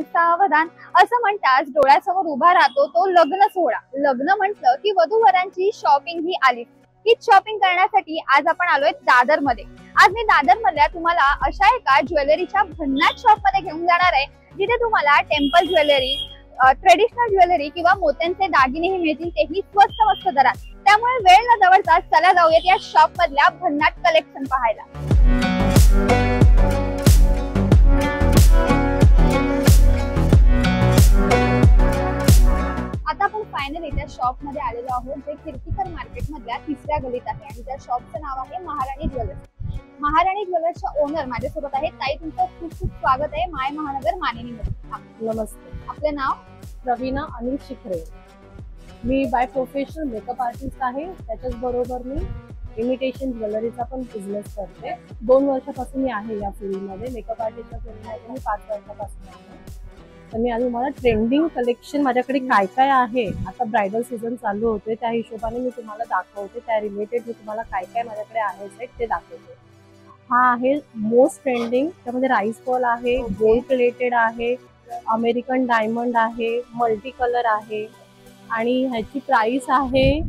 सावधान असं म्हणताच डोळ्यासमोर उभा राहतो तो लग्न सोहळा। लग्न म्हटलं की वधूवरांची शॉपिंग ही आली। हीच शॉपिंग करण्यासाठी आज आपण आलोय दादर मध्ये। आज मी दादर मधल्या तुम्हाला अशा एका ज्वेलरीच्या भन्नाट शॉप मध्ये घेऊन जाणार आहे, जिथे तुम्हाला टेम्पल ज्वेलरी, ट्रेडिशनल ज्वेलरी किंवा मोत्यांचे दागिनेही मिळतील, तेही स्वस्त मस्त दरात। त्यामुळे वेळ न दवडता चला जाऊयात या शॉप मधल्या भन्नाट कलेक्शन पाहायला। आता आपण फायनली त्या शॉप मध्ये आलेलो आहोत, जे कीर्तिकर मार्केट मधल्या तिसऱ्या गलीत आहे आणि त्या शॉपचं नाव आहे महाराणी ज्वेलर्स। महाराणी ज्वेलर्सच्या ओनर माझ्यासोबत आहेत। ताई, तुमचं खूप खूप स्वागत आहे माय महानगर मानिनी मध्ये। नमस्ते, आपलं नाव? प्रवीणा अनिल शिखरे। मी बाय प्रोफेशनल मेकअप आर्टिस्ट आहे, त्याच्याच बरोबर मी इमिटेशन ज्वेलरीचा पण बिझनेस करते। 2 वर्षापासून मी आहे या फील्डमध्ये। मेकअप आर्टिस्टच्या फील्डमध्ये मी 5 वर्षापासून आहे। तर मी आज तुम्हाला ट्रेंडिंग कलेक्शन माझ्याकडे काय काय आहे, आता ब्रायडल सीझन चालू होते त्या हिशोबाने मी तुम्हाला दाखवते। त्या रिलेटेड मी तुम्हाला काय काय माझ्याकडे आहे ते दाखवते। हा आहे मोस्ट ट्रेंडिंग, त्यामध्ये राईस बॉल आहे, गोल्ड प्लेटेड आहे, अमेरिकन डायमंड आहे, मल्टी कलर आहे आणि ह्याची प्राइस आहे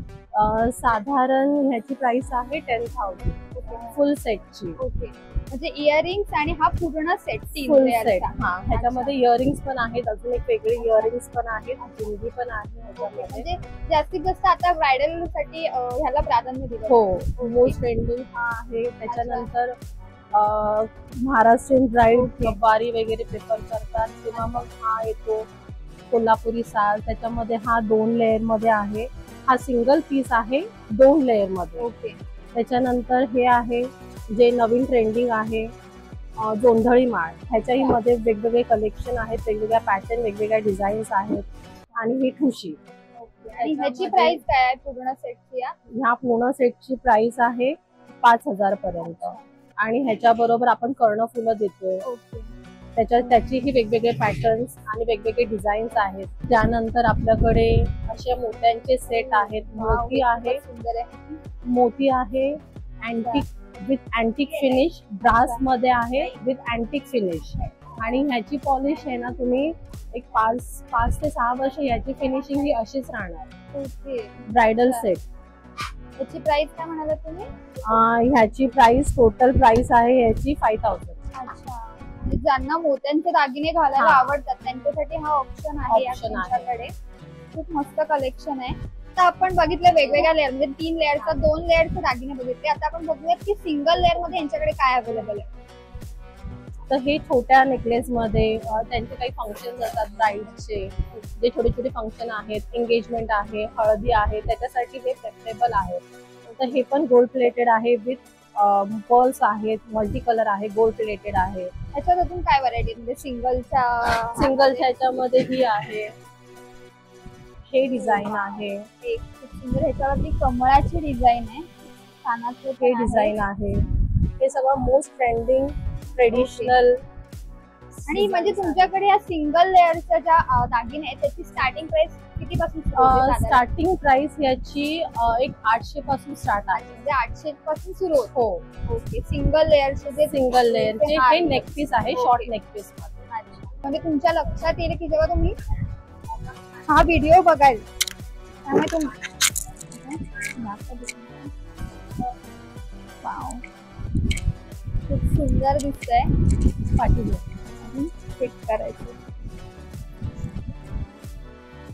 साधारण ह्याची प्राइस आहे 10,000 फुल सेटची। ओके, म्हणजे इयरिंग्स आणि हा पूर्ण सेट फुल सेट। हा, ह्याच्यामध्ये इयरिंग्स पण आहेत, अजून एक वेगळे इयरिंग्स पण आहेत, चुंगी पण आहे ह्याच्यामध्ये। म्हणजे जास्तीत जास्त आता ब्रायडल साठी ह्याला प्राधान्य दिलं। हो, मोस्ट ट्रेंडिंग हा आहे। त्याच्यानंतर महाराष्ट्रीयन ब्राईड नब्बारी वगैरे प्रेफर करतात, किंवा मग हा येतो कोल्हापुरी साज, त्याच्यामध्ये हा 2 लेअर मध्ये आहे। हा सिंगल पीस आहे 2 लेअर मध्ये। ओके, त्याच्यानंतर हे आहे जे नवीन ट्रेंडिंग आहे जोंधळी माळ। ह्याच्याही मध्ये वेगवेगळे कलेक्शन आहेत, वेगवेगळ्या पॅटर्न, वेगवेगळ्या डिझाईन्स आहेत। आणि ही ठुशी। आणि ह्याची प्राइस काय आहे पूर्ण सेटची? ह्या पूर्ण सेटची प्राइस आहे 5,000 पर्यंत। आणि ह्याच्या बरोबर आपण कर्णफुलं देतोय। त्याचीही वेगवेगळे पॅटर्न्स आणि वेगवेगळे डिझाईन्स आहेत। त्यानंतर आपल्याकडे अशा मोत्यांचे सेट आहेत। मोती आहे, सुंदर आहे, मोती आहे antique with antique finish, brass मध्ये आहे विथ अँटिक फिनिश। आणि ह्याची पॉलिश आहे ना, तुम्ही एक 5 ते 6 वर्ष ह्याची फिनिशिंग ही अशीच राहणार। Okay, bridal set. ह्याची प्राइस काय म्हणालात तुम्ही? ह्याची प्राइस टोटल प्राइस आहे ह्याची 5,000। अच्छा, ज्यांना मोत्यांचे दागिने घालायला आवडतात त्यांच्यासाठी हा ऑप्शन आहे आपल्याकडे। खूप मस्त कलेक्शन आहे। तर आपण बघितलं वेगवेगळ्या लेअर, म्हणजे 3 लेअरचा 2 लेअरचे दागिने बघितले। आता आपण बघूयात की सिंगल लेअर मध्ये यांच्याकडे काय अवेलेबल आहे। तर हे छोट्या नेकलेस मध्ये त्यांचे काही फंक्शन असतात ब्राईडचे, जे छोटे छोटे फंक्शन आहेत, एंगेजमेंट आहे, हळदी आहे, त्याच्यासाठी हे प्रेफरेबल आहे। तर हे पण गोल्ड प्लेटेड आहे विथ पर्ल्स आहेत, मल्टी कलर आहे, गोल्ड प्लेटेड आहे। ह्याच्यात अजून काय व्हरायटी, म्हणजे सिंगलच्या ह्याच्यामध्ये ही आहे, हे डिझाईन आहे एक खूप सुंदर। ह्याच्यावरती कमळाची डिझाईन आहे, कानाचं हे डिझाईन आहे। हे सगळं मोस्ट ट्रेंडिंग ट्रेडिशनल। आणि म्हणजे तुमच्याकडे या सिंगल लेअरच्या ज्या दागिने आहेत त्याची स्टार्टिंग प्राइस किती पासून सुरू होते? स्टार्टिंग प्राइस याची एक 800 पासून स्टार्ट आहे, म्हणजे 800 पासून सुरू होते। हो, ओके, सिंगल लेअरचे जे सिंगल लेअरचे हे नेक पीस आहे, शॉर्ट नेक पीस मध्ये। अच्छा, म्हणजे तुमच्या लक्षात येईल की जेव्हा तुम्ही हा व्हिडिओ बघाल त्यामुळे खूप सुंदर दिसतंय। पाठी चेक करायचं।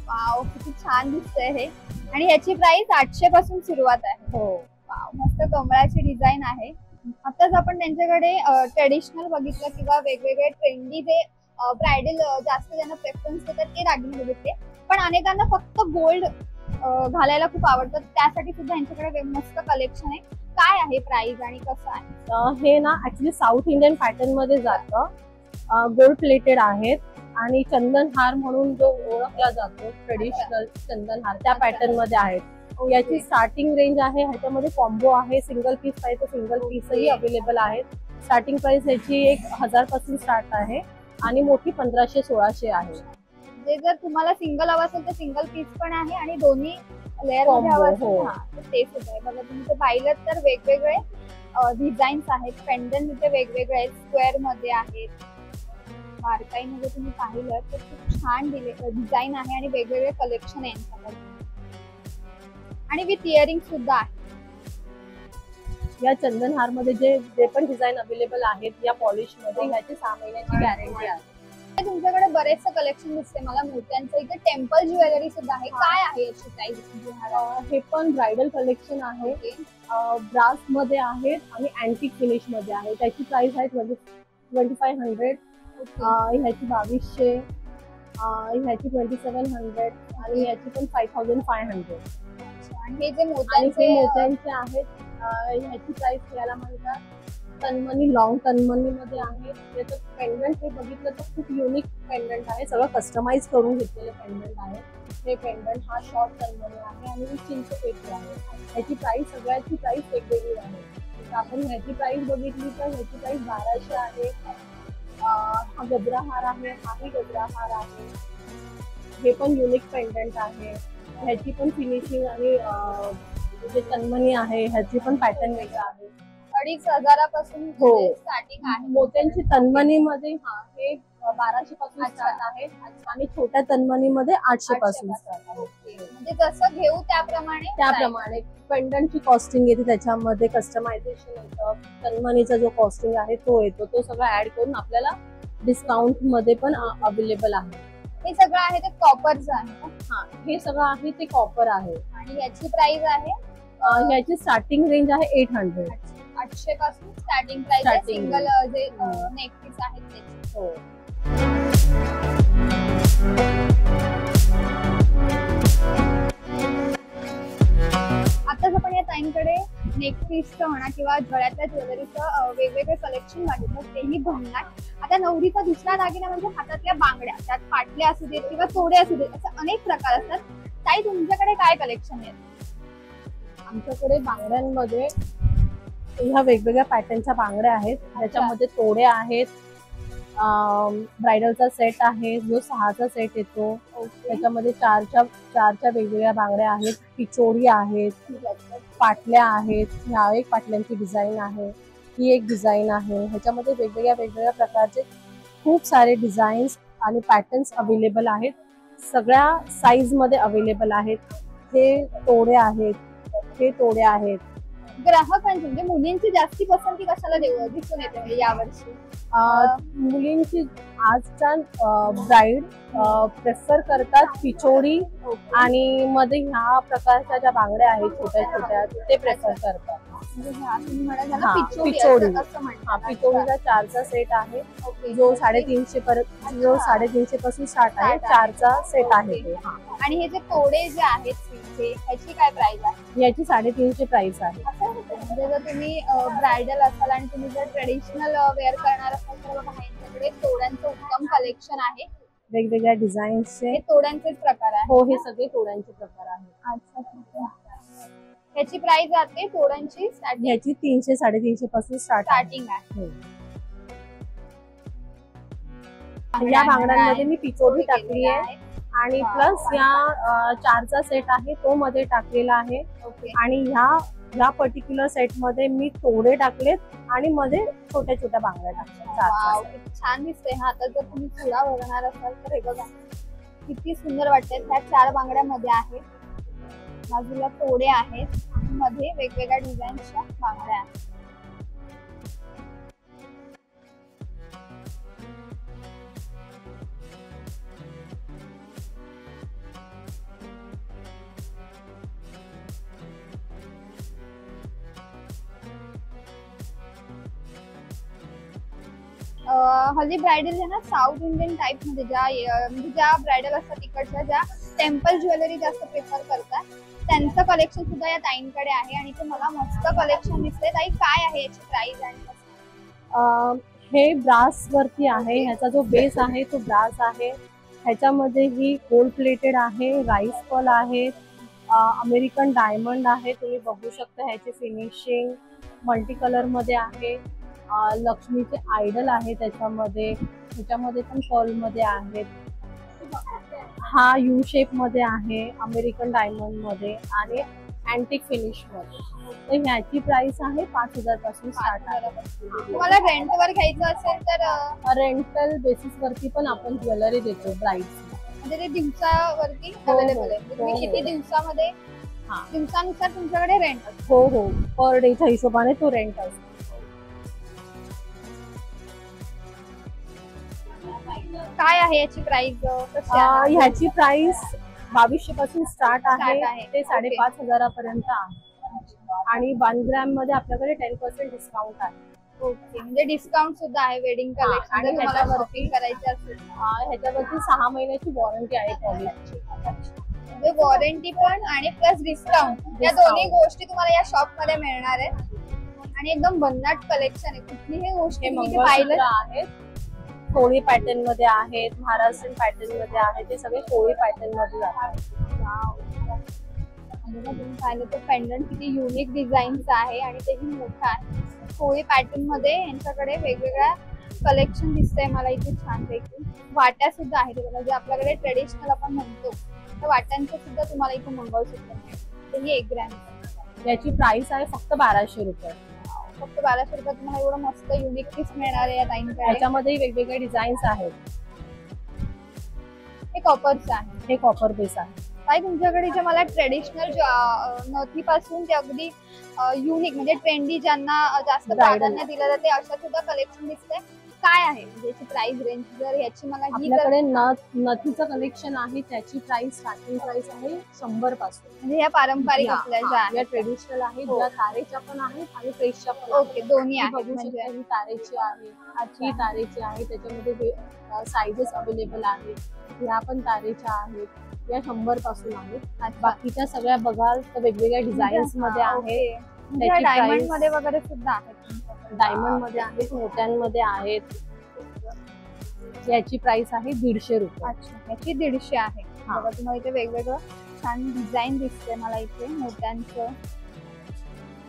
वाव, किती छान दिसतंय हे। आणि ह्याची प्राइस 800 पासून सुरुवात आहे। हो, वाव, मस्त कमळाची डिझाईन आहे। आताच आपण त्यांच्याकडे ट्रेडिशनल बघितलं किंवा वेगवेगळे ट्रेंडी जे ब्रायडल जास्त ज्यांना प्रेफरन्स देतात ते दागिने बघितले, पण अनेकांना फक्त गोल्ड घालायला खूप आवडतं, त्यासाठी सुद्धा यांच्याकडे मस्त कलेक्शन आहे। काय आहे प्राइस आणि कसं आहे? हे ना ऍक्च्युली साऊथ इंडियन पॅटर्न मध्ये जातं, गोल्ड प्लेटेड आहेत आणि चंदन हार म्हणून जो ओळखला जातो ट्रेडिशनल चंदन हार, त्या पॅटर्न मध्ये आहेत। याची स्टार्टिंग रेंज आहे, ह्याच्यामध्ये कॉम्बो आहे, सिंगल पीस पाहिजे सिंगल पीसही अवेलेबल आहेत। स्टार्टिंग प्राइस ह्याची 1,000 पासून स्टार्ट आहे आणि मोठी 1500-1600 आहे। जे जर तुम्हाला सिंगल हवं असेल तर सिंगल पीस पण आहे आणि दोन्ही लेअर मध्ये हवं असेल ते सुद्धा आहे। बघा, तुम्ही ते पाहिलं तर वेगवेगळे डिझाईन्स आहेत, पेंडंट इथे वेगवेगळे आहेत, स्क्वेअर मध्ये आहेत, बारकाईमध्ये तुम्ही पाहिलं तर खूप छान डिझाईन आहे आणि वेगवेगळे कलेक्शन आहे यांच्याकडे आणि विथ इयरिंग सुद्धा आहे. या चंदन हार मध्ये जे पण डिझाईन अवेलेबल आहेत या पॉलिश मध्ये ह्याची 6 महिन्याची गॅरंटी आहे. तुमच्याकडे बरेचसे कलेक्शन दिसते मला मोत्यांचं. इथे टेम्पल ज्वेलरी सुद्धा आहे. काय आहे याची प्राइस? हे पण ब्रायडल कलेक्शन आहे. ब्रास मध्ये आहेत आणि अँटिक फिनिश मध्ये आहे. त्याची प्राइस आहे 2500. ह्याची 2200, ह्याची 2700 आणि ह्याची पण 5500. आणि हे जे मोत्यांचे आहेत ह्याची प्राइस घ्यायला म्हणतात तन्मनी, लॉंग तन्मनी मध्ये आहे. याचं पेंडंट हे बघितलं तर खूप युनिक पेंडंट आहे. सगळं कस्टमाइज करून घेतलेलं पेंडंट आहे. हे पेंडंट हा शॉर्ट तन्मनी आहे आणि चिंचपेटी आहे. ह्याची प्राइस सगळ्याची प्राइस वेगवेगळी आहे. तर आपण ह्याची प्राइस बघितली तर ह्याची प्राइस 1200 आहे. हा गजरा हार आहे, हाही गजरा हार आहे. हे पण युनिक पेंडंट आहे. ह्याची पण फिनिशिंग आणि जे तन्मनी आहे ह्याची पण पॅटर्न वेगळा आहे. 2500 पासून स्टार्टिंग आहे. मोत्यांची तन्मनी मध्ये हे 1200 पासून स्टार्ट आहे आणि छोट्या तन्मनी मध्ये 800 पासून स्टार्ट आहे. म्हणजे जसं घेऊ त्याप्रमाणे पेंडंटची कॉस्टिंग येते, त्याच्यामध्ये कस्टमायझेशन येतं. तन्मनीचा जो कॉस्टिंग आहे तो येतो, तो सगळं ऍड करून आपल्याला डिस्काउंट मध्ये पण अवेलेबल आहे. हे सगळं आहे ते कॉपरचं आहे. हे सगळं आहे ते कॉपर आहे. आणि याची प्राइस आहे याची स्टार्टिंग रेंज आहे 800. 800 पासून स्टार्टिंग प्राइस आहे. सिंगल जे नेक पीस आहेत त्याची. हो. आताच आपण या ताईंकडे नेक पीसचं म्हणा किंवा गळ्यातल्या ज्वेलरीचं वेगवेगळे कलेक्शन बघितलं, तेही भरणार. आता नवरीचा दुसरा दागिना म्हणजे हातातल्या बांगड्या, त्यात पाटल्या असू देत किंवा तोडे असू देत, असे अनेक प्रकार असतात. ताई तुमच्याकडे काय कलेक्शन आहे? आमच्याकडे बांगड्यांमध्ये ह्या वेगवेगळ्या पॅटर्नच्या बांगड्या आहेत. त्याच्यामध्ये तोडे आहेत, ब्रायडलचा सेट आहे जो 6चा सेट येतो. त्याच्यामध्ये 4च्या वेगवेगळ्या बांगड्या आहेत. पिचोरी आहेत, पाटल्या आहेत. ह्या एक पाटल्यांची डिझाईन आहे, ही एक डिझाईन आहे. ह्याच्यामध्ये वेगवेगळ्या प्रकारचे खूप सारे डिझाईन्स आणि पॅटर्न्स अवेलेबल आहेत. सगळ्या साईज मध्ये अवेलेबल आहेत. हे तोडे आहेत, हे तोडे आहेत. ग्राहकांची म्हणजे मुलींची जास्ती पसंती कशाला दिसून येते म्हणजे यावर्षी? मुलींची आजच्या ब्राईड प्रेफर करतात पिचोरी आणि मध्ये ह्या प्रकारच्या ज्या बांगड्या आहेत छोट्या छोट्या ते प्रेफर करतात. पिचोरीचा 4चा सेट आहे जो 350 पासून स्टार्ट आहे. 4चा सेट आहे. आणि हे जे तोडे जे आहेत ह्याची काय प्राइस आहे? याची 350 प्राइस आहे. म्हणजे जर तुम्ही ब्रायडल असाल आणि तुम्ही जर ट्रेडिशनल वेअर करणार असाल तर बघा ह्यांच्याकडे तोड्यांचं उत्तम कलेक्शन आहे. वेगवेगळ्या डिझाईन्सचे तोड्यांचेच प्रकार आहे. हो, हे सगळे तोड्यांचे प्रकार आहेत. अच्छा. ह्याची प्राइस जाते तोड्यांची स्टार्टिंग? ह्याची 300-350 पासून स्टार्टिंग आहे. या बांगड्यांमध्ये मी पिचोरी टाकली आहे आणि प्लस या 4चा सेट आहे तो मध्ये टाकलेला आहे. आणि ह्या पर्टिक्युलर सेट मध्ये मी तोडे टाकलेत आणि मध्ये छोट्या छोट्या बांगड्या टाकल्या. छान दिसते. हा आता जर तुम्ही चुडा बघणार असाल तर हे बघा किती सुंदर वाटते. ह्या 4 बांगड्यामध्ये आहेत, बाजूला तोडे आहेत, मध्ये वेगवेगळ्या डिझाईनच्या बांगड्या आहेत. हल्ली ब्रायडल आहे ना साऊथ इंडियन टाइप मध्ये ज्या ब्रायडल असतात तिकडच्या ज्या टेम्पल ज्वेलरी जास्त प्रेफर करतात त्यांचं कलेक्शन सुद्धा या ताईंकडे आहे आणि ते मला मस्त कलेक्शन दिसते. ताई काय आहे याची प्राइस? आणि हे ब्रास वरती आहे. ह्याचा जो बेस आहे तो ब्रास आहे. ह्याच्यामध्ये ही गोल्ड प्लेटेड आहे, राईस पल आहे, अमेरिकन डायमंड आहे. तुम्ही बघू शकता ह्याची फिनिशिंग मल्टी कलर मध्ये आहे. लक्ष्मीचे आयडल आहे त्याच्यामध्ये पण पर्ल मध्ये आहेत. हा यू शेप मध्ये आहे अमेरिकन डायमंड मध्ये आणि अँटिक फिनिश मध्ये. तर ह्याची प्राइस आहे 5,000 पासून स्टार्ट आहे. तुम्हाला रेंटवर घ्यायचं असेल तर रेंटल बेसिस वरती पण आपण ज्वेलरी देतो ब्राइड्स. म्हणजे ते दिवसावरती हो, अवेलेबल आहे. म्हणजे तुम्ही हो. किती दिवसामध्ये दिवसानुसार तुमच्याकडे रेंट असतो. हो हो, पर डेच्या हिशोबाने तो रेंट असतो. काय आहे याची प्राइस? ह्याची प्राइस 2200 पासून स्टार्ट आहे. आहे ते 5,500 पर्यंत आहे. आणि 1 ग्रॅम मध्ये आपल्याकडे 10% डिस्काउंट आहे. ओके, म्हणजे डिस्काउंट सुद्धा आहे वेडिंग कलेक्शन. आणि जर तुम्हाला ह्याच्यावरती- शॉपिंग करायची असेल ह्याच्यावरती 6 महिन्याची वॉरंटी आहे पॉलिशची. म्हणजे वॉरंटी पण आणि प्लस डिस्काउंट या दोन्ही गोष्टी तुम्हाला या शॉप मध्ये मिळणार आहेत. आणि एकदम भन्नाट कलेक्शन आहे. कुठलीही गोष्ट हे तुम्ही मंगळसूत्र पाहिलं आहेत, कोळी पॅटर्न मध्ये आहेत, महाराष्ट्रीयन पॅटर्न मध्ये आहेत. ते सगळे कोळी पॅटर्न मध्ये जातात. तुम्ही पाहिलं तर पेंडंट किती युनिक डिझाईनचा आहे आणि तेही मोठा आहे. कोळी पॅटर्न मध्ये यांच्याकडे वेगवेगळ्या कलेक्शन दिसतंय मला इथे छानपैकी. वाट्या सुद्धा आहेत बघा, जे आपल्याकडे ट्रेडिशनल आपण म्हणतो त्या वाट्यांचं सुद्धा तुम्हाला इथे मंगळसूत्र मिळेल. तेही 1 ग्रॅम. याची प्राइस आहे फक्त 1200 रुपये. फक्त 1200 रुपयात तुम्हाला एवढं मस्त युनिक पीस मिळणार आहे या ताईंकडे. याच्यामध्ये वेगवेगळे डिझाईन्स आहेत. हे कॉपरचं आहे. हे कॉपर बेस आहे. ताई तुमच्याकडे जे मला ट्रेडिशनल नथीपासून ते अगदी युनिक म्हणजे ट्रेंडी ज्यांना जास्त प्राधान्य दिलं जाते अशा सुद्धा कलेक्शन दिसतंय. काय आहे म्हणजे याची प्राइस रेंज? जर याची मला ही जर आपल्याकडे नथीचं कलेक्शन आहे, त्याची प्राइस स्टार्टिंग प्राइस आहे 100 पासून. म्हणजे ह्या पारंपरिक आपल्या ज्या या आहेत ट्रेडिशनल आहेत, हो. ज्या तारेच्या पण आहेत आणि फ्रेशच्या पण ओके, दोन्ही आहेत. बघू म्हणजे शकता ही तारेची आहे, ही तारेची आहे. त्याच्यामध्ये साइजेस अवेलेबल आहेत. ह्या पण तारेच्या आहेत. या 100 पासून आहेत. बाकीच्या सगळ्या बघाल तर वेगवेगळ्या डिझाईन्स मध्ये आहेत. डायमंड मध्ये वगैरे सुद्धा आहेत. डायमंड मध्ये आहेत, मोत्यांमध्ये आहेत. याची प्राइस आहे 150 रुपये. अच्छा, याची 150 आहे. बघा तुम्हाला इथे वेगवेगळं छान डिझाईन दिसते मला इथे मोत्यांचं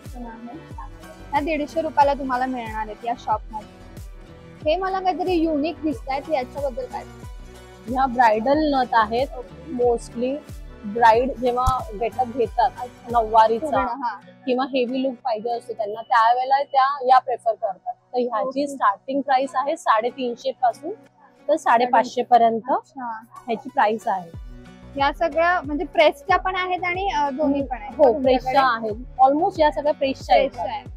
पण आहे. ह्या 150 रुपयाला तुम्हाला मिळणार आहेत या शॉप मध्ये. हे मला काहीतरी युनिक दिसत आहेत, याच्याबद्दल काय? ह्या ब्रायडल नथ आहेत. मोस्टली ब्राईड जेव्हा गेटअप घेतात नऊवारीचा किंवा हेवी लुक पाहिजे असतो त्यांना, त्यावेळेला त्या या प्रेफर करतात. तर ह्याची स्टार्टिंग प्राइस आहे 350 पासून तर 550 पर्यंत ह्याची प्राइस आहे. या सगळ्या म्हणजे प्रेसच्या पण आहेत आणि दोन्ही पण आहेत. हो, प्रेसच्या आहेत. ऑलमोस्ट या सगळ्या प्रेसच्या आहेत.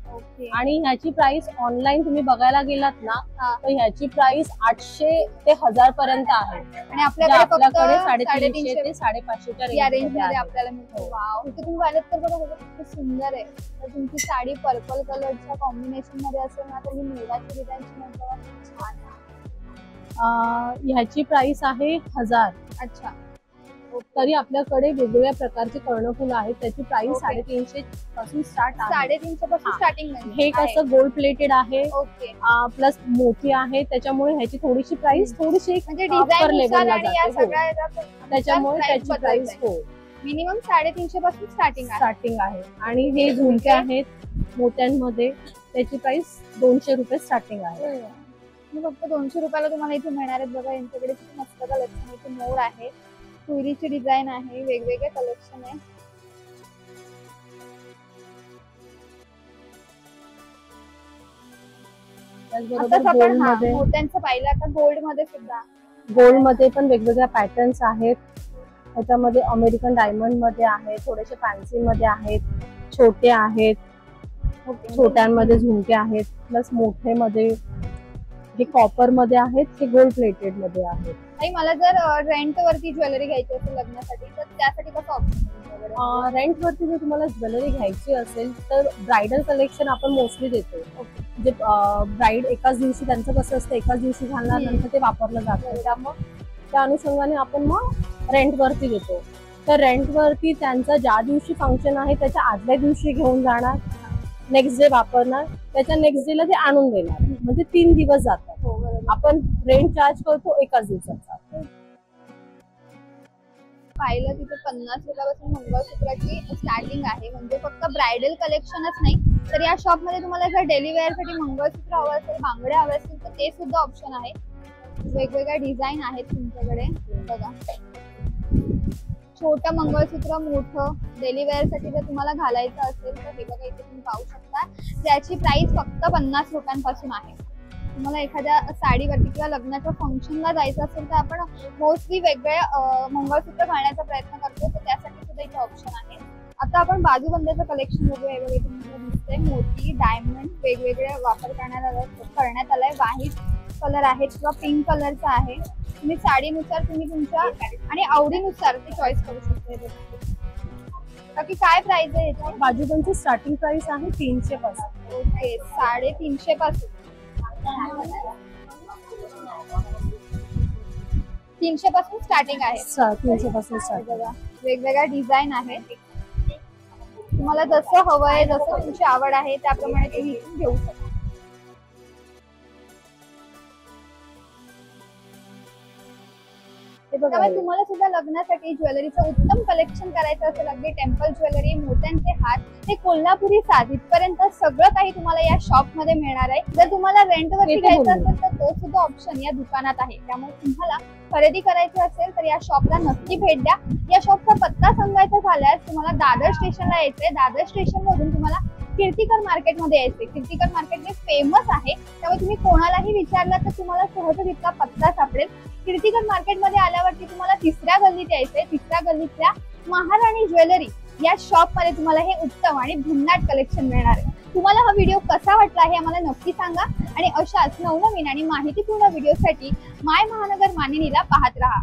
आणि ह्याची प्राइस ऑनलाईन तुम्ही बघायला गेलात ना तर ह्याची प्राइस 800 ते 1000 पर्यंत आहे. आणि आपल्याकडे 350 ते 550 या रेंज मध्ये आपल्याला मिळतो. वाव, इथे तुम्ही पाहिलं तर बघा किती सुंदर आहे. तर तुमची साडी पर्पल कलरच्या कॉम्बिनेशन मध्ये असेल ना तर ही मेळाची डिझाईनची म्हटलं छान आहे. ह्याची प्राइस आहे 1000. अच्छा, तरी आपल्याकडे वेगवेगळ्या प्रकारचे कर्णफुल आहेत. त्याची प्राइस 350 पासून स्टार्ट आहे. 350 पासून स्टार्टिंग. हे कसं गोल्ड प्लेटेड आहे, ओके, प्लस मोठी आहे. त्याच्यामुळे ह्याची थोडीशी प्राइस थोडीशी म्हणजे डिझाईन आणि या सगळ्या त्याच्यामुळे त्याची प्राइस हो मिनिमम 350 पासून स्टार्टिंग आहे. आणि हे झुमके आहेत मोत्यांमध्ये, त्याची प्राइस 200 रुपये स्टार्टिंग आहे. फक्त 200 रुपयाला तुम्हाला इथे मिळणार आहेत. बघा यांच्याकडे किती मस्त कलेक्शन. इथे मोर आहे, तुरीची डिझाईन आहे, वेगवेगळे कलेक्शन आहे. मोत्यांचं पाहिलं. आता गोल्ड मध्ये सुद्धा गोल्ड मध्ये पण वेगवेगळ्या पॅटर्न्स आहेत. त्याच्यामध्ये अमेरिकन डायमंड मध्ये आहे, थोडेसे फॅन्सी मध्ये आहेत, छोटे आहेत, छोट्यांमध्ये झुमके आहेत, प्लस मोठे मध्ये हे कॉपर मध्ये आहेत, हे गोल्ड प्लेटेड मध्ये आहेत. आणि मला जर रेंट वरती ज्वेलरी घ्यायची असेल लग्नासाठी तर त्यासाठी कसं ऑप्शन? रेंट वरती जर तुम्हाला ज्वेलरी घ्यायची असेल तर ब्रायडल कलेक्शन आपण मोस्टली देतो. म्हणजे ब्राईड एकाच दिवशी, त्यांचं कसं असतं एकाच दिवशी घालणार, नंतर ते वापरलं जातं. त्यामुळे त्या अनुषंगाने आपण मग रेंट वरती देतो. तर रेंट वरती त्यांचा ज्या दिवशी फंक्शन आहे त्याच्या आदल्या दिवशी घेऊन जाणार, नेक्स्ट डे वापरणार, त्याच्या नेक्स्ट डेला ते आणून देणार. म्हणजे 3 दिवस जातात. आपण रेंट चार्ज करतो एकाच दिवसाचा. पाहिलं तिथे 50 रुपयापासून मंगळसूत्राची स्टार्टिंग आहे. म्हणजे फक्त ब्रायडल कलेक्शनच नाही तर या शॉप मध्ये तुम्हाला जर डेली वेअर साठी मंगळसूत्र हवं असेल, बांगड्या हवे असतील तर ते सुद्धा ऑप्शन आहे. वेगवेगळ्या डिझाईन आहेत तुमच्याकडे. बघा छोटं मंगळसूत्र, मोठं डेली वेअर साठी जर तुम्हाला घालायचं असेल तर हे बघा इथे तुम्ही पाहू शकता. त्याची प्राइस फक्त 50 रुपयांपासून आहे. तुम्हाला एखाद्या साडीवरती किंवा लग्नाच्या फंक्शनला जायचं असेल तर आपण मोस्टली वेगवेगळ्या मंगळसूत्र घालण्याचा प्रयत्न करतो, तर त्यासाठी सुद्धा इथे ऑप्शन आहे. आता आपण बाजूबंदाचं कलेक्शन बघूया. हे बघा तुम्हाला दिसतंय मोती, डायमंड वेगवेगळे वापर करण्यात आलाय. व्हाईट कलर आहे किंवा पिंक कलरचा आहे. तुम्ही साडीनुसार तुम्ही तुमच्या आणि आवडीनुसार ते चॉईस करू शकता. बाकी काय प्राइस आहे याची? बाजूबंदची स्टार्टिंग प्राइस आहे 300 पासून. ओके, 350 पासून 300 पासून स्टार्टिंग आहे. 300 पासून स्टार्ट. बघा वेगवेगळ्या डिझाईन आहेत. तुम्हाला जसं हवंय, जसं तुमची आवड आहे त्याप्रमाणे तुम्ही इथून घेऊ शकता. त्यामुळे तुम्हाला सुद्धा लग्नासाठी ज्वेलरीचं उत्तम कलेक्शन करायचं असेल, अगदी टेम्पल ज्वेलरी, मोत्यांचे हार, हे कोल्हापुरी साज इथपर्यंत सगळं काही तुम्हाला या शॉप मध्ये मिळणार आहे. जर तुम्हाला रेंटवरती घ्यायचं असेल तर तो सुद्धा ऑप्शन या दुकानात आहे. त्यामुळे तुम्हाला खरेदी करायची असेल तर या शॉपला नक्की भेट द्या. या शॉपचा पत्ता सांगायचा झाल्यास तुम्हाला दादर स्टेशनला यायचंय. दादर स्टेशन मधून तुम्हाला कीर्तिकर मार्केटमध्ये यायचे. कीर्तिकर मार्केट हे फेमस आहे, त्यामुळे तुम्ही कोणालाही विचारलं तर तुम्हाला सहज इथला पत्ता सापडेल. कीर्तिकर मार्केटमध्ये आल्यावरती तुम्हाला 3ऱ्या गल्लीत यायचंय. 3ऱ्या गल्लीतल्या महाराणी ज्वेलरी या शॉप मध्ये तुम्हाला हे उत्तम आणि भन्नाट कलेक्शन मिळणार आहे. तुम्हाला हा व्हिडिओ कसा वाटला हे आम्हाला नक्की सांगा आणि अशाच नवनवीन आणि माहितीपूर्ण व्हिडिओसाठी माय महानगर मानिनीला पाहत राहा.